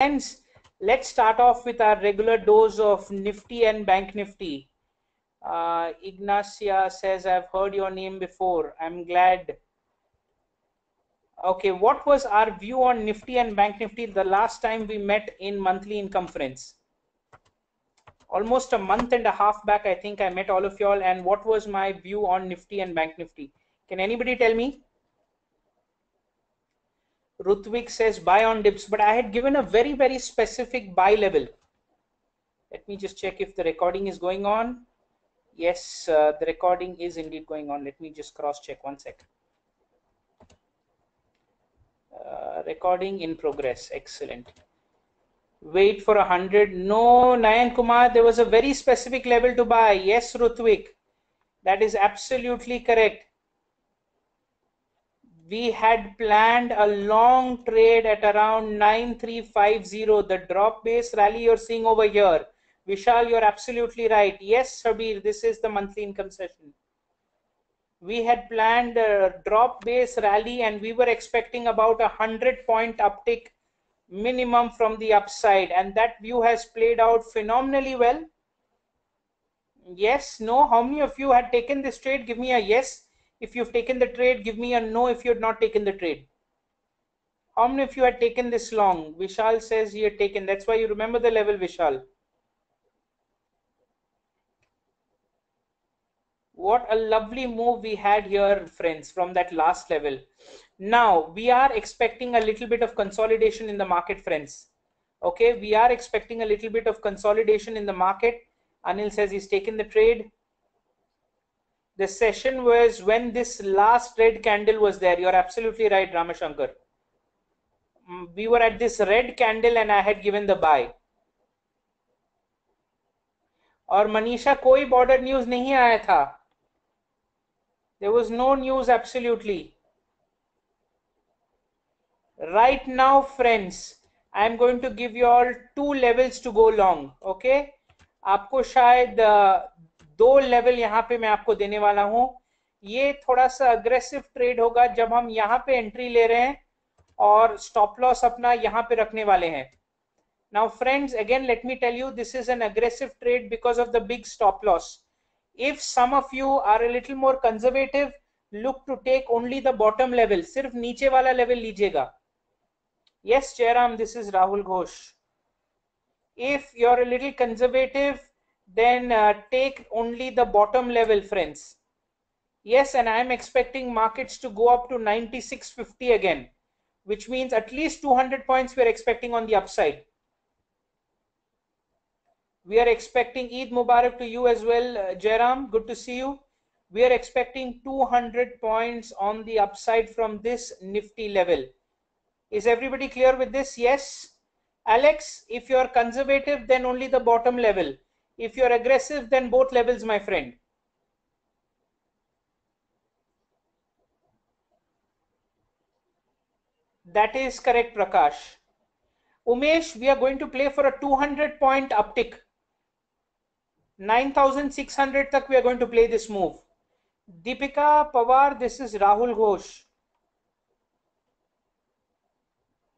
Friends, let's start off with our regular dose of Nifty and Bank Nifty. Ignacia says, I've heard your name before. I'm glad. Okay, what was our view on Nifty and Bank Nifty the last time we met in monthly income friends? Almost a month and a half back, I think I met all of y'all. And what was my view on Nifty and Bank Nifty? Can anybody tell me? Rutvik says buy on dips, but I had given a very, very specific buy level. Let me just check if the recording is going on. Yes, the recording is indeed going on. Let me just cross check 1 sec. Recording in progress. Excellent. Wait for 100. No, Nayan Kumar, there was a very specific level to buy. Yes, Rutvik, that is absolutely correct. We had planned a long trade at around 9350, the drop base rally you're seeing over here. Vishal, you're absolutely right. Yes, Shabir, this is the monthly income session. We had planned a drop base rally and we were expecting about 100-point uptick minimum from the upside, and that view has played out phenomenally well. Yes, no, how many of you had taken this trade? Give me a yes if you've taken the trade. Give me a no if you had not taken the trade. How many of you had taken this long? Vishal says he had taken. That's why you remember the level, Vishal. What a lovely move we had here, friends, from that last level. Now we are expecting a little bit of consolidation in the market, friends. Okay, we are expecting a little bit of consolidation in the market. Anil says he's taken the trade. The session was when this last red candle was there. You're absolutely right, Ramashankar. We were at this red candle and I had given the buy. और मनीषा कोई border news नहीं आया था. There was no news absolutely. Right now, friends, I am going to give you all 2 levels to go long. Okay? आपको शायद 2 level यहाँ पे मैं आपको देने वाला हूँ. ये थोड़ा सा अग्रेसिव ट्रेड होगा जब हम यहाँ पे एंट्री ले रहे हैं और स्टॉप लॉस अपना यहाँ पे रखने वाले हैं. Now, friends, again, let me tell you, this is an aggressive trade because of the big stop loss. If some of you are a little more conservative, look to take only the bottom level. सिर्फ नीचे वाला level लीजिएगा. Yes, Jairam, this is Rahul Ghosh. If you're a little conservative, then take only the bottom level, friends. Yes, and I'm expecting markets to go up to 96.50 again, which means at least 200 points we're expecting on the upside. We are expecting Eid Mubarak to you as well, Jairam. Good to see you. We are expecting 200 points on the upside from this nifty level. Is everybody clear with this? Yes. Alex, if you're conservative, then only the bottom level. If you're aggressive, then both levels, my friend. That is correct, Prakash. Umesh, we are going to play for a 200-point uptick. 9,600 tak we are going to play this move. Deepika Pawar, this is Rahul Ghosh.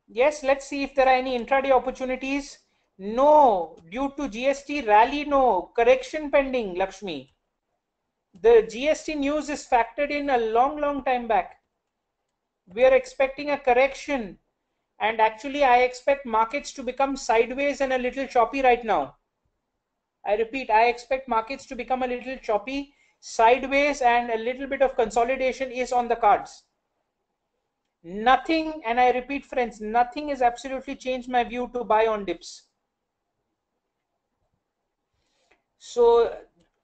Yes, let's see if there are any intraday opportunities. No, due to GST rally, no. Correction pending, Lakshmi. The GST news is factored in a long time back. We are expecting a correction. And actually, I expect markets to become sideways and a little choppy right now. I repeat, I expect markets to become a little choppy, sideways, and a little bit of consolidation is on the cards. Nothing, and I repeat, friends, nothing has absolutely changed my view to buy on dips. So,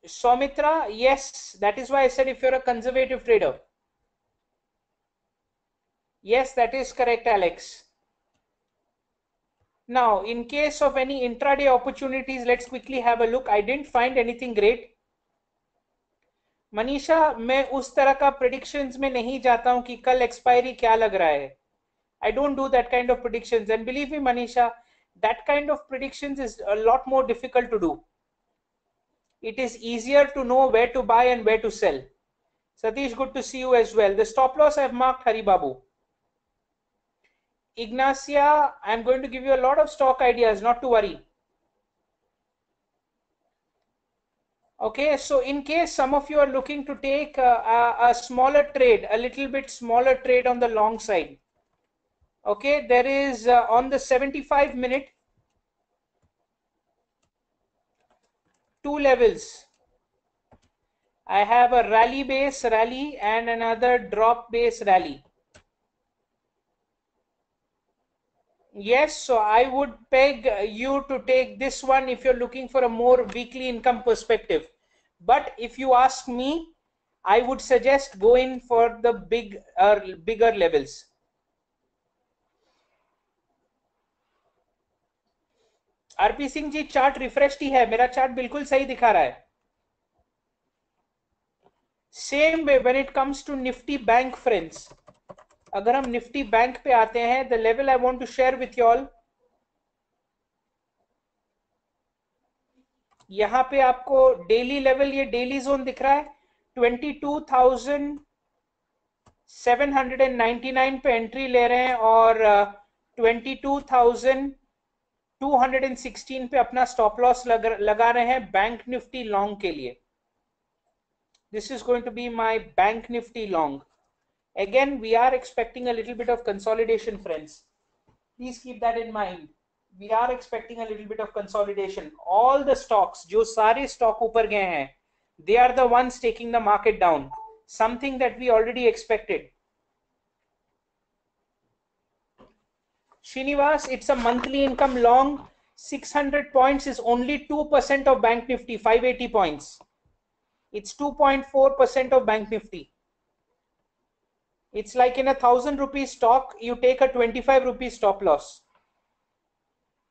Soumitra, yes, that is why I said if you're a conservative trader. Yes, that is correct, Alex. Now, in case of any intraday opportunities, let's quickly have a look. I didn't find anything great. Manisha, मैं उस तरह का predictions में नहीं जाता हूं कि कल expiry क्या लग रहा है. I don't do that kind of predictions, and believe me, Manisha, that kind of predictions is a lot more difficult to do. It is easier to know where to buy and where to sell. Satish, good to see you as well. The stop loss I've marked, Hari Babu. Ignacia, I'm going to give you a lot of stock ideas, not to worry. Okay, so in case some of you are looking to take a smaller trade, a little bit smaller trade on the long side. Okay, there is on the 75-minute, two levels. I have a rally base rally and another drop base rally. Yes, so I would peg you to take this one if you're looking for a more weekly income perspective. But if you ask me, I would suggest go in for the bigger levels. RP Singh ji, chart refresh ही है, मेरा chart बिल्कुल सही दिखा रहा है. Same way when it comes to Nifty bank friends, अगर हम निफ्टी बैंक पे आते हैं, the level I want to share with you all, यहां पे आपको डेली लेवल, ये डेली जोन दिख रहा है 22,799 पे एंट्री ले रहे हैं और 22,216 पे अपना स्टॉप लॉस लगा रहे हैं बैंक निफ्टी लॉन्ग के लिए. This is going to be my bank nifty long. Again, we are expecting a little bit of consolidation, friends. Please keep that in mind. We are expecting a little bit of consolidation. All the stocks, जो सारे stock ऊपर गए हैं, they are the ones taking the market down. Something that we already expected. Srinivas, it's a monthly income long. 600 points is only 2% of Bank Nifty, 580 points. It's 2.4% of Bank Nifty. It's like in a 1,000 rupee stock, you take a 25 rupee stop loss.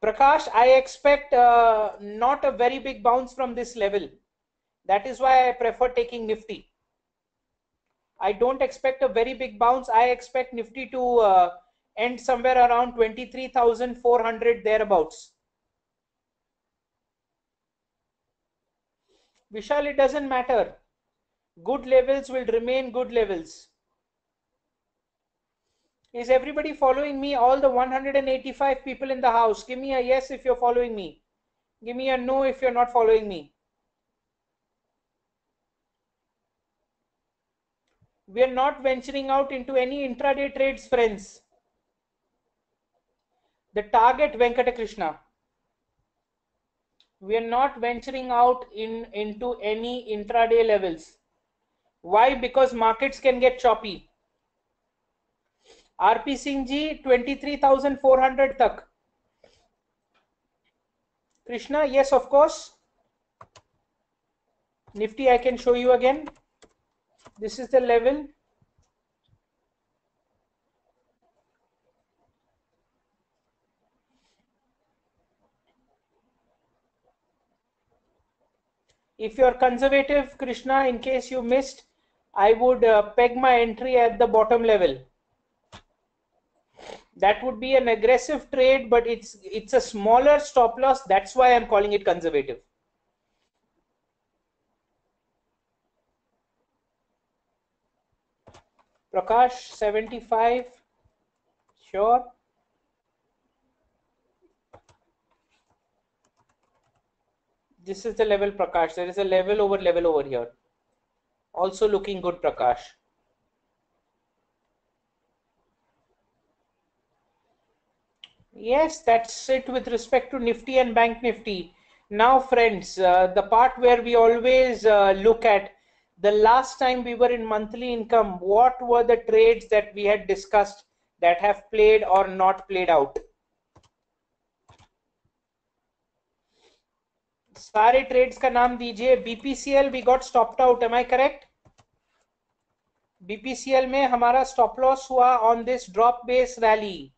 Prakash, I expect not a very big bounce from this level. That is why I prefer taking Nifty. I don't expect a very big bounce. I expect Nifty to end somewhere around 23,400 thereabouts. Vishal, it doesn't matter. Good levels will remain good levels. Is everybody following me? All the 185 people in the house, give me a yes if you're following me. Give me a no if you're not following me. We are not venturing out into any intraday trades, friends. The target, Venkata Krishna. We are not venturing out into any intraday levels. Why? Because markets can get choppy. RP Singh ji, 23,400 tak. Krishna, yes, of course. Nifty, I can show you again. This is the level. If you're conservative, Krishna, in case you missed, I would peg my entry at the bottom level. That would be an aggressive trade, but it's a smaller stop loss. That's why I'm calling it conservative. Prakash, 75. Sure. This is the level, Prakash. There is a level over here. Also looking good, Prakash. Yes, that's it with respect to Nifty and Bank Nifty. Now, friends, the part where we always look at the last time we were in monthly income, what were the trades that we had discussed that have played or not played out? सारे trades का नाम दीजिए. BPCL we got stopped out, am I correct? BPCL में हमारा stop loss हुआ on this drop base rally.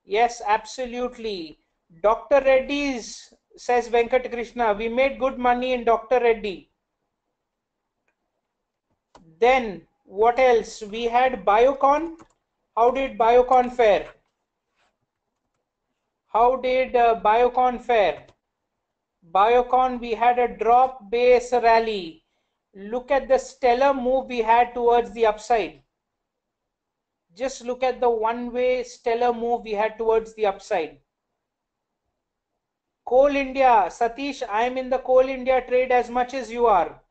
Yes, absolutely. Dr. Reddy's, says Venkat Krishna, we made good money in Dr. Reddy. Then what else? We had Biocon. How did Biocon fare? How did Biocon fare? Biocon, we had a drop base rally. Look at the stellar move we had towards the upside. Just look at the one-way stellar move we had towards the upside. Coal India, Satish, I am in the Coal India trade as much as you are.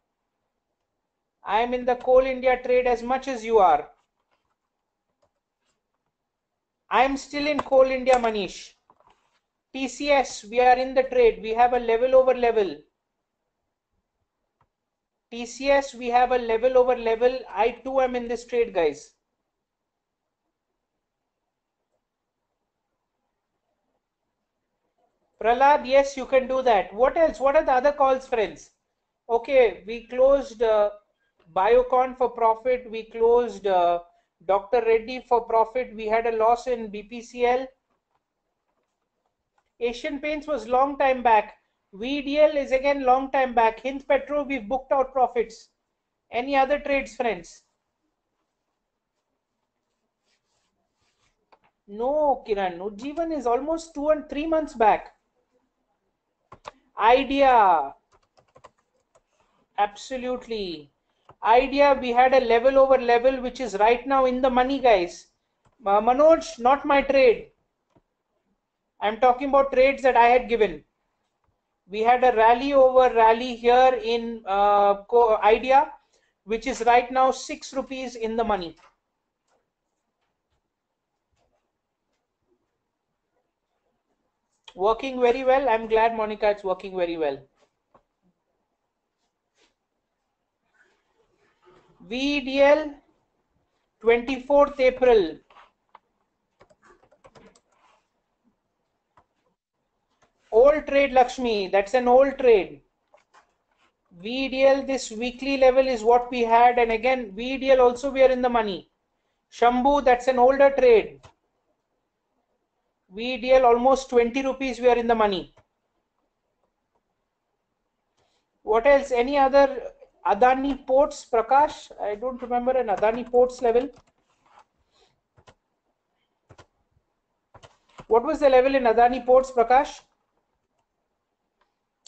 I am in the Coal India trade as much as you are. I am still in Coal India, Manish. TCS, we are in the trade. We have a level over level. TCS, we have a level over level. I too am in this trade, guys. Prahlad, yes, you can do that. What else? What are the other calls, friends? Okay, we closed Biocon for profit. We closed Dr. Reddy for profit. We had a loss in BPCL. Asian Paints was long time back. VDL is again long time back. Hind Petro, we've booked out profits. Any other trades, friends? No, Kiran. Ujjivan is almost 2 and 3 months back. Idea. Absolutely. Idea, we had a level over level, which is right now in the money, guys. Manoj, not my trade. I'm talking about trades that I had given. We had a rally over rally here in Idea, which is right now 6 rupees in the money. Working very well. I'm glad, Monica, it's working very well. VDL, 24th April. Old trade, Lakshmi. That's an old trade. VDL, this weekly level is what we had. And again, VDL also we are in the money. Shambhu, that's an older trade. VDL, almost 20 rupees we are in the money. What else? Any other? Adani Ports, Prakash? I don't remember an Adani Ports level. What was the level in Adani Ports, Prakash?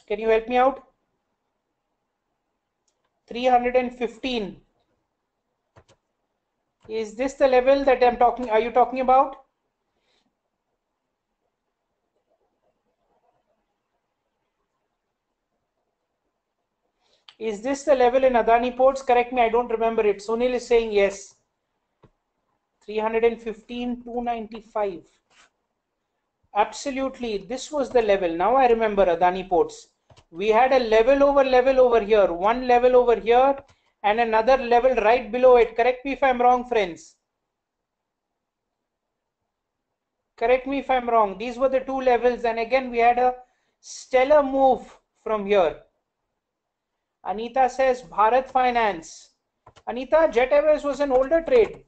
Can you help me out? 315. Is this the level that I'm talking? Are you talking about? Is this the level in Adani Ports? Correct me, I don't remember it. Sunil is saying yes. 315, 295. Absolutely, this was the level. Now I remember Adani Ports. We had a level over here, one level over here, and another level right below it. Correct me if I'm wrong, friends. Correct me if I'm wrong. These were the two levels, and again we had a stellar move from here. Anita says Bharat Finance. Anita, Jet Airways was an older trade.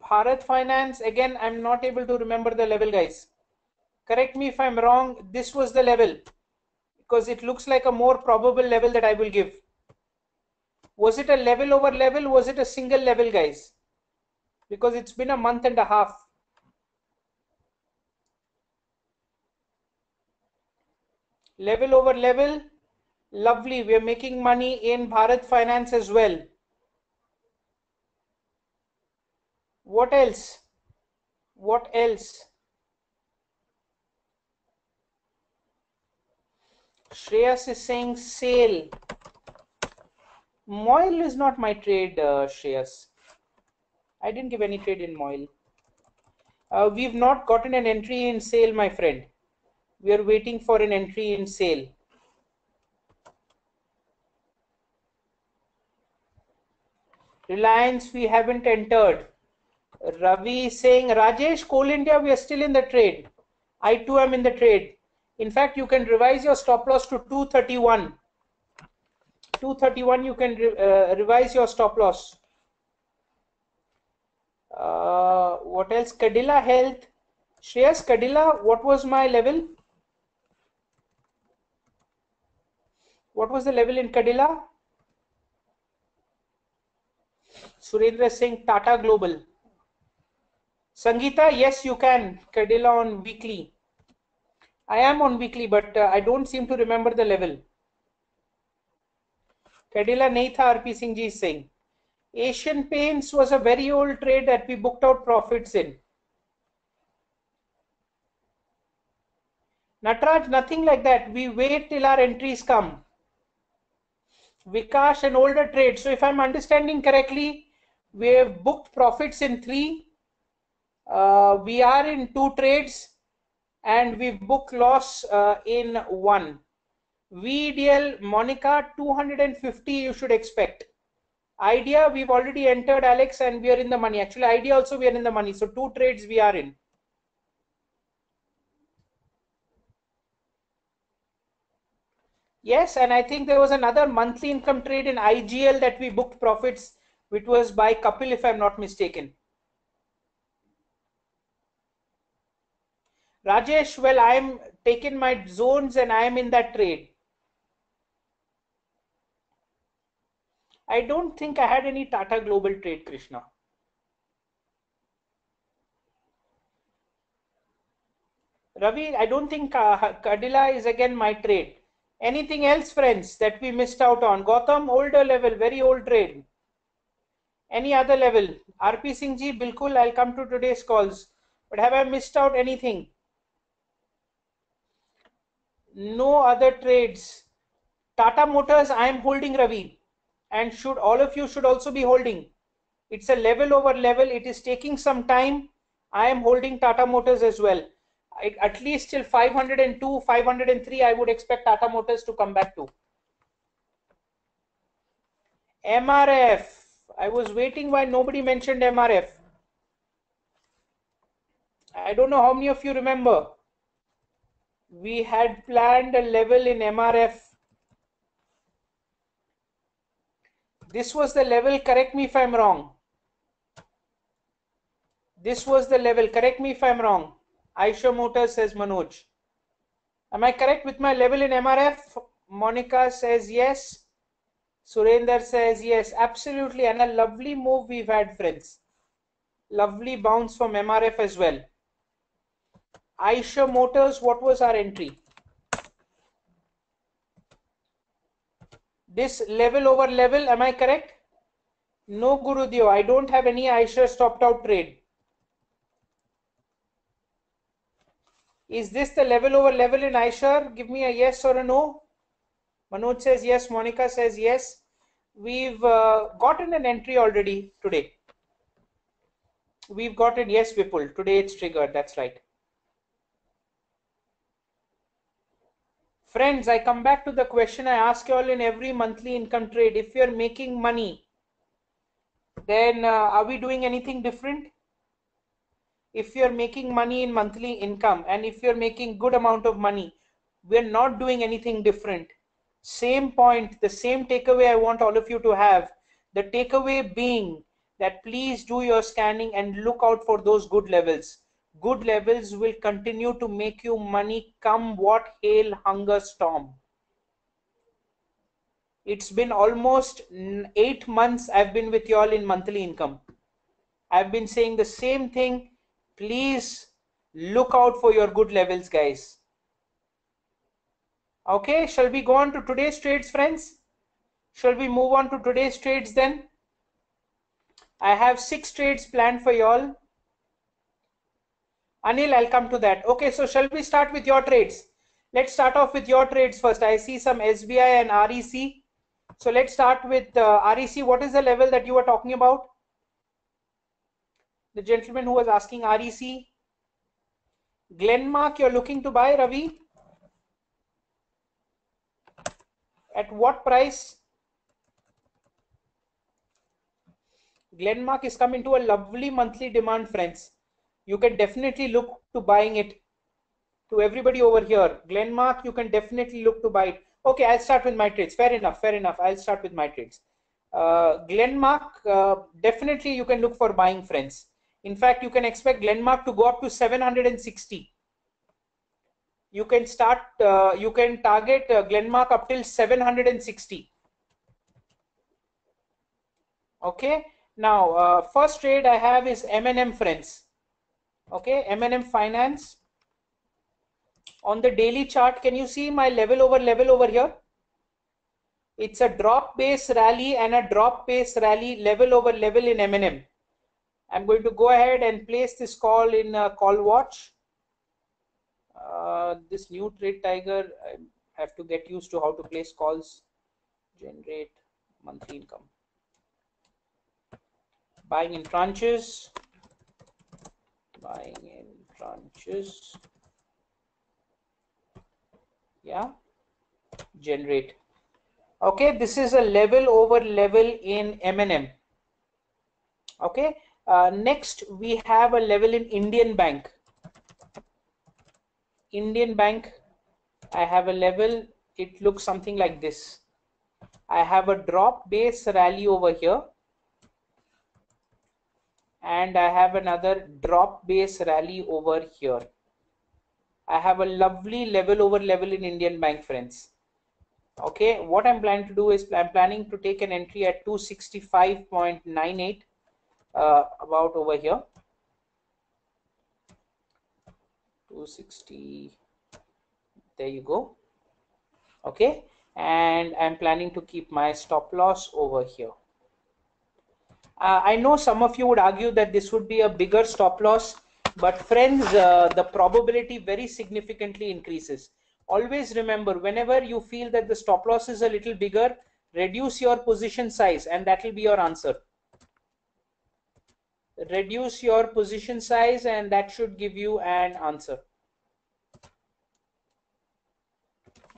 Bharat Finance, again, I'm not able to remember the level, guys. Correct me if I'm wrong. This was the level because it looks like a more probable level that I will give. Was it a level over level? Was it a single level, guys? Because it's been a month and a half. Level over level. Lovely. We are making money in Bharat Finance as well. What else? What else? Shreyas is saying sale. Moil is not my trade, Shreyas. I didn't give any trade in Moil. We've not gotten an entry in sale, my friend. We are waiting for an entry in sale. Reliance, we haven't entered. Ravi is saying, Rajesh, Coal India, we are still in the trade. I too am in the trade. In fact, you can revise your stop loss to 231. 231, you can revise your stop loss. What else? Cadila Health. Shreyas, Cadila, what was my level? What was the level in Cadila? Surendra is saying Tata Global. Sangeeta, yes, you can. Cadila on weekly. I am on weekly, but I don't seem to remember the level. Cadila nahi tha, RP Singh ji is saying. Asian Paints was a very old trade that we booked out profits in. Nataraj, nothing like that. We wait till our entries come. Vikash, an older trade. So if I'm understanding correctly, we have booked profits in 3. We are in 2 trades and we've booked loss in 1. VDL, Monica, 250 you should expect. Idea, we've already entered, Alex, and we are in the money. Actually, Idea also we are in the money. So 2 trades we are in. Yes, and I think there was another monthly income trade in IGL that we booked profits, which was by Kapil, if I'm not mistaken. Rajesh, well, I'm taking my zones and I'm in that trade. I don't think I had any Tata Global trade, Krishna. Ravi, I don't think Cadila is again my trade. Anything else, friends, that we missed out on? Gautam, older level, very old trade. Any other level? RP Singh ji, bilkul, I'll come to today's calls. But have I missed out anything? No other trades. Tata Motors, I am holding, Ravi. And should all of you should also be holding. It's a level over level. It is taking some time. I am holding Tata Motors as well. At least till 502, 503, I would expect Tata Motors to come back to. MRF. I was waiting why nobody mentioned MRF. I don't know how many of you remember. We had planned a level in MRF. This was the level, correct me if I'm wrong. This was the level, correct me if I'm wrong. Aisha Motors, says Manoj. Am I correct with my level in MRF? Monica says yes. Surender says yes, absolutely. And a lovely move we've had, friends. Lovely bounce from MRF as well. Aisha Motors, what was our entry? This level over level, am I correct? No, Gurudev, I don't have any Aisha stopped out trade. Is this the level over level in Aisha? Give me a yes or a no. Manoj says yes. Monica says yes. We've gotten an entry already today. We've gotten, yes, Vipul. Today it's triggered. That's right. Friends, I come back to the question I ask you all in every monthly income trade. If you're making money, then are we doing anything different? If you're making money in monthly income and if you're making good amount of money, we're not doing anything different. Same point, the same takeaway I want all of you to have. The takeaway being that please do your scanning and look out for those good levels. Good levels will continue to make you money come what hail hunger storm. It's been almost 8 months I've been with you all in monthly income. I've been saying the same thing. Please look out for your good levels, guys. Okay, shall we go on to today's trades, friends? Shall we move on to today's trades then? I have 6 trades planned for y'all. Anil, I'll come to that. Okay, so shall we start with your trades? Let's start off with your trades first. I see some SBI and REC. So let's start with REC. What is the level that you were talking about? The gentleman who was asking REC. Glenmark, you're looking to buy, Ravi? At what price? Glenmark is coming to a lovely monthly demand, friends. You can definitely look to buying it. To everybody over here, Glenmark, you can definitely look to buy it. Okay, I'll start with my trades. Fair enough, fair enough. I'll start with my trades. Glenmark, definitely you can look for buying, friends. In fact, you can expect Glenmark to go up to 760. You can start, you can target Glenmark up till 760. Okay, now first trade I have is M&M, friends. Okay, M&M Finance. On the daily chart, can you see my level over here? It's a drop base rally and a drop base rally level over level in M&M. I'm going to go ahead and place this call in call watch. This new trade tiger, I have to get used to how to place calls. Generate monthly income. Buying in tranches. Buying in tranches. Yeah. Generate. Okay, this is a level over level in M&M. Okay. Next, we have a level in Indian Bank. Indian Bank, I have a level. It looks something like this. I have a drop base rally over here, and I have another drop base rally over here. I have a lovely level over level in Indian Bank, friends. Okay, what I'm planning to do is I'm planning to take an entry at 265.98, about over here. 260. There you go. Okay, and I'm planning to keep my stop loss over here. I know some of you would argue that this would be a bigger stop loss, but friends, the probability very significantly increases. Always remember, whenever you feel that the stop loss is a little bigger, reduce your position size, and that will be your answer. Reduce your position size, and that should give you an answer.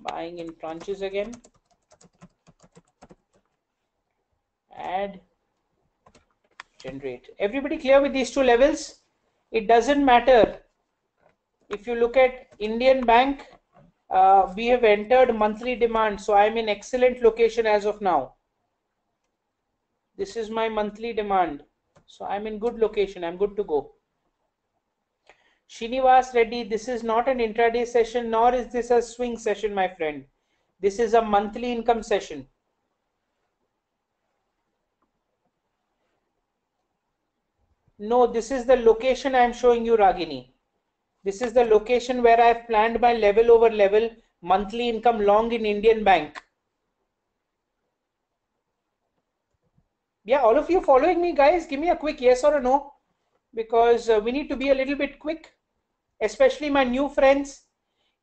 Buying in tranches again. Add. Generate. Everybody clear with these two levels? It doesn't matter. If you look at Indian Bank, we have entered monthly demand, so I'm in excellent location as of now. This is my monthly demand, so I'm in good location. I'm good to go. Srinivas Reddy, this is not an intraday session, nor is this a swing session, my friend. This is a monthly income session. No, this is the location I'm showing you, Ragini. This is the location where I've planned my level over level monthly income long in Indian Bank. Yeah, all of you following me, guys, give me a quick yes or a no, because we need to be a little bit quick, especially my new friends.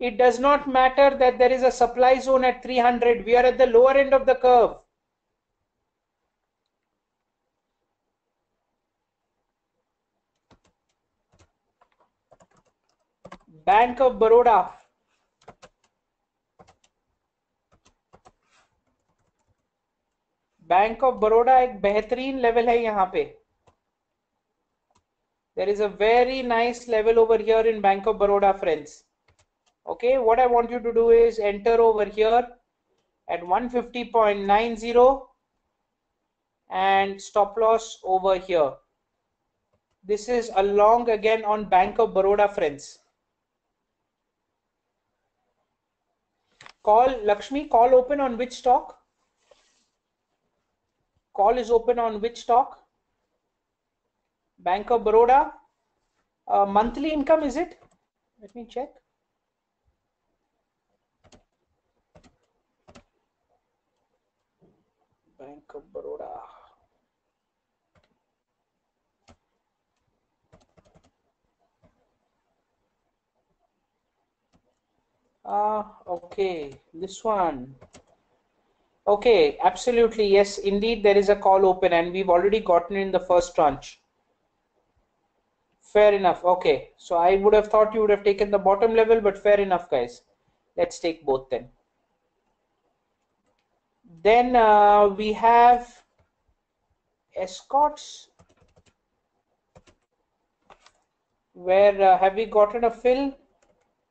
It does not matter that there is a supply zone at 300. We are at the lower end of the curve. Bank of Baroda. Bank of Baroda एक बेहतरीन level है यहाँ पे. There is a very nice level over here in Bank of Baroda, friends. Okay, what I want you to do is enter over here at 150.90 and stop loss over here. This is a long again on Bank of Baroda, friends. Call Lakshmi, call open on which stock? Call is open on which stock? Bank of Baroda. Monthly income, is it? Let me check. Bank of Baroda. Okay, this one. Okay, absolutely. Yes, indeed, there is a call open and we've already gotten in the first tranche. Fair enough. Okay, so I would have thought you would have taken the bottom level, but fair enough, guys. Let's take both then. Then we have Escorts. Where have we gotten a fill?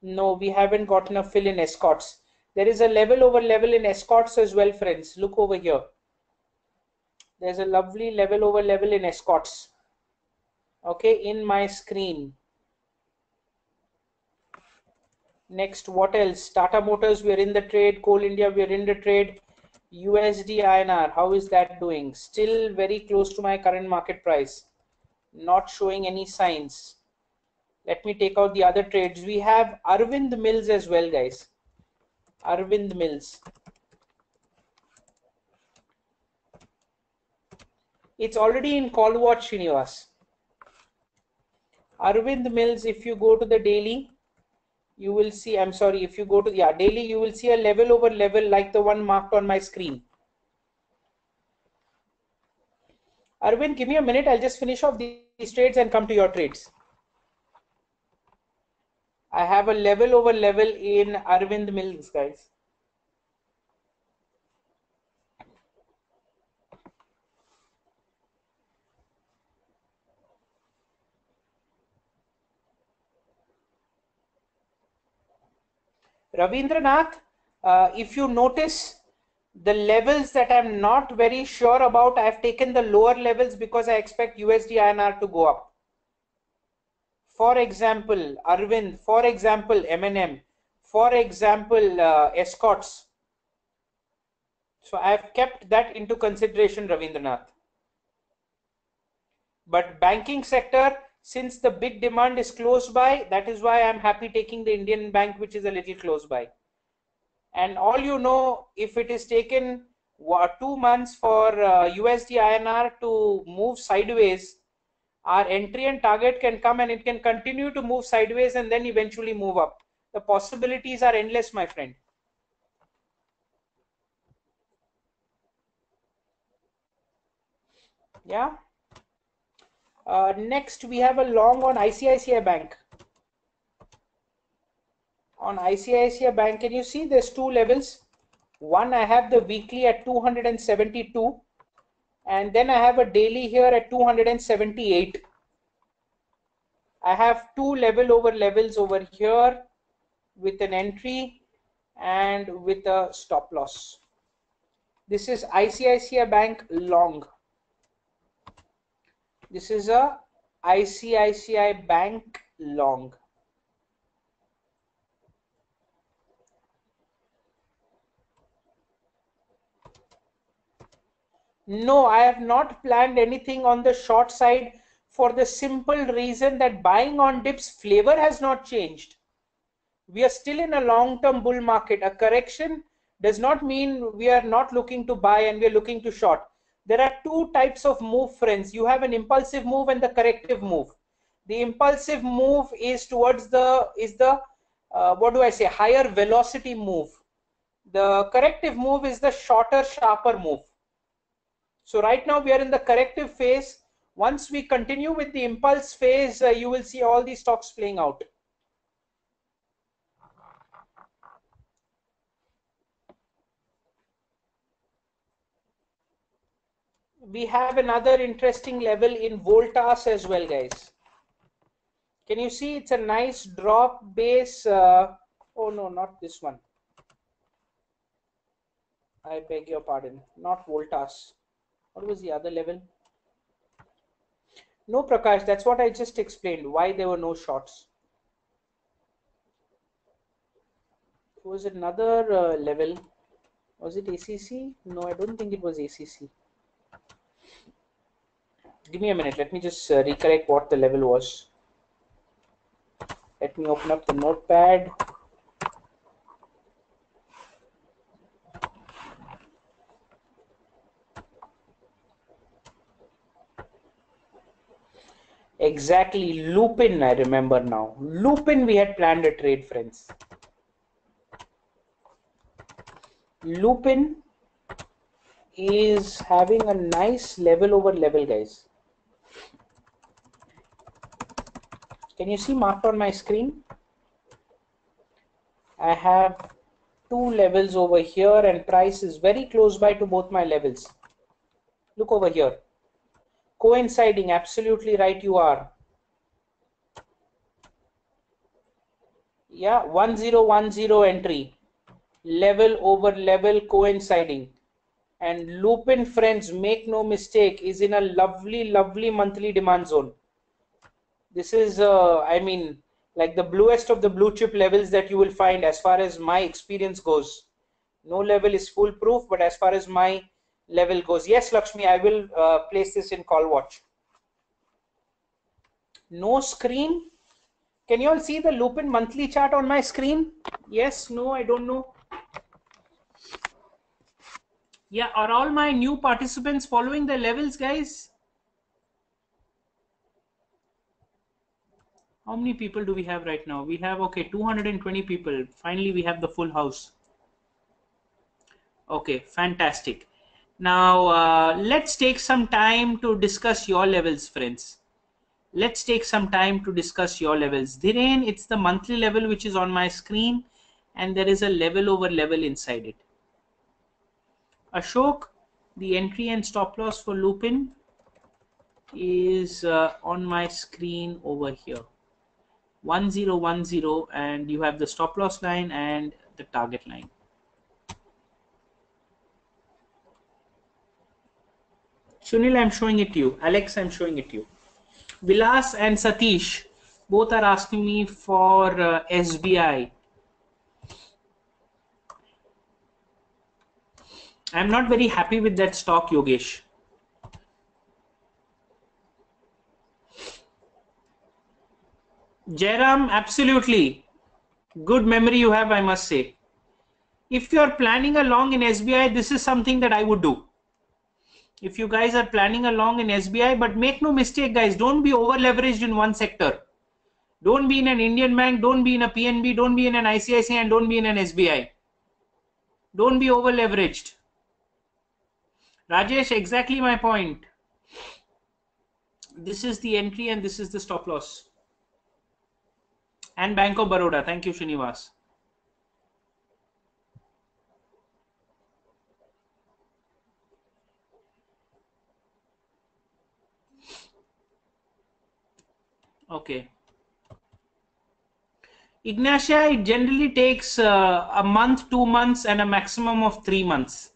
No, we haven't gotten a fill in Escorts. There is a level over level in Escorts as well, friends. Look over here. There's a lovely level over level in Escorts. Okay, in my screen. Next, what else? Tata Motors, we are in the trade. Coal India, we are in the trade. USD INR, how is that doing? Still very close to my current market price. Not showing any signs. Let me take out the other trades. We have Arvind Mills as well, guys. Arvind Mills. It's already in call watch, Srinivas. Arvind Mills, if you go to the daily, you will see, I'm sorry, if you go to, yeah, daily, you will see a level over level like the one marked on my screen. Arvind, give me a minute. I'll just finish off these trades and come to your trades. I have a level over level in Arvind Mills, guys. Ravindranath, if you notice the levels that I'm not very sure about, I've taken the lower levels because I expect USD INR to go up. For example, Arvind, for example, M&M, for example, Escorts. So I've kept that into consideration, Ravindranath. But banking sector, since the big demand is close by, that is why I'm happy taking the Indian bank, which is a little close by. And all you know, if it is taken 2 months for USD INR to move sideways, our entry and target can come and it can continue to move sideways and then eventually move up. The possibilities are endless, my friend. Yeah. Next, we have a long on ICICI Bank. On ICICI Bank, can you see there's two levels? One, I have the weekly at 272, and then I have a daily here at 278. I have two level over levels over here with an entry and with a stop loss. This is ICICI Bank long. This is a ICICI Bank long. No, I have not planned anything on the short side for the simple reason that buying on dips flavor has not changed. We are still in a long-term bull market. A correction does not mean we are not looking to buy and we are looking to short. There are two types of move, friends. You have an impulsive move and the corrective move. The impulsive move is towards the what do I say, higher velocity move. The corrective move is the shorter, sharper move. So right now we are in the corrective phase. Once we continue with the impulse phase, you will see all these stocks playing out. We have another interesting level in Voltas as well, guys. Can you see it's a nice drop base? Oh no, not this one. I beg your pardon, not Voltas. What was the other level? No, Prakash, that's what I just explained, why there were no shorts. Was it another level? Was it ACC? No, I don't think it was ACC. Give me a minute. Let me just recollect what the level was. Let me open up the notepad. Exactly, Lupin, I remember now. Lupin, we had planned a trade, friends. Lupin is having a nice level over level, guys. Can you see marked on my screen? I have two levels over here and price is very close by to both my levels. Look over here. Coinciding, absolutely right you are. Yeah, 1010 entry. Level over level coinciding. And Lupin, friends, make no mistake, is in a lovely, lovely monthly demand zone. This is, I mean, like the bluest of the blue chip levels that you will find as far as my experience goes. No level is foolproof, but as far as my level goes, yes, Lakshmi, I will place this in call watch. No screen. Can you all see the Lupin monthly chart on my screen? Yes, no, I don't know. Yeah, are all my new participants following the levels, guys? How many people do we have right now? We have, okay, 220 people. Finally, we have the full house. Okay, fantastic. Now, let's take some time to discuss your levels, friends. Let's take some time to discuss your levels. Dhiren, it's the monthly level which is on my screen, and there is a level over level inside it. Ashok, the entry and stop loss for Lupin is on my screen over here. 1010, and you have the stop loss line and the target line. Sunil, I'm showing it to you. Alex, I'm showing it to you. Vilas and Satish both are asking me for SBI. I'm not very happy with that stock, Yogesh. Jairam, absolutely. Good memory you have, I must say. If you're planning along in SBI, this is something that I would do. If you guys are planning along in SBI, but make no mistake, guys, don't be over leveraged in one sector. Don't be in an Indian bank, don't be in a PNB, don't be in an ICICI, and don't be in an SBI. Don't be over leveraged. Rajesh, exactly my point. This is the entry and this is the stop loss. And Bank of Baroda. Thank you, Srinivas. Okay. Ignatia, it generally takes a month, 2 months, and a maximum of 3 months.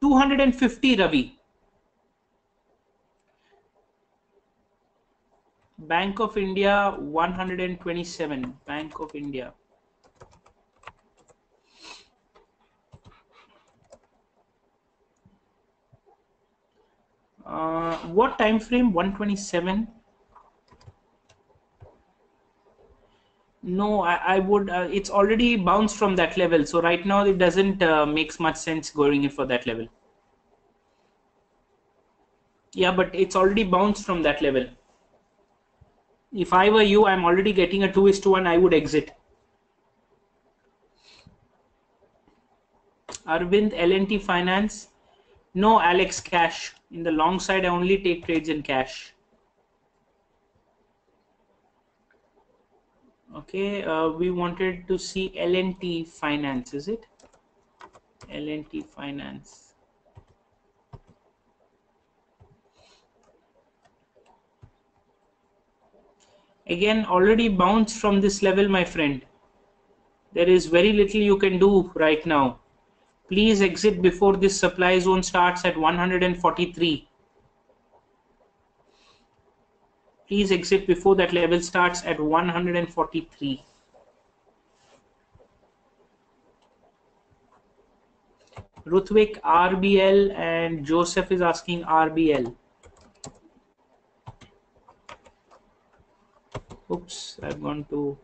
250, Ravi. Bank of India, 127. Bank of India. What time frame? 127. No, I would. It's already bounced from that level, so right now it doesn't makes much sense going in for that level. Yeah, but it's already bounced from that level. If I were you, I'm already getting a 2:1. I would exit. Arvind, L&T Finance. No, Alex, cash. In the long side, I only take trades in cash. Okay, we wanted to see L&T Finance, is it? L&T Finance. Again, already bounced from this level, my friend. There is very little you can do right now. Please exit before this supply zone starts at 143. Please exit before that level starts at 143. Ruthvik, RBL, and Joseph is asking RBL. Oops, I've gone to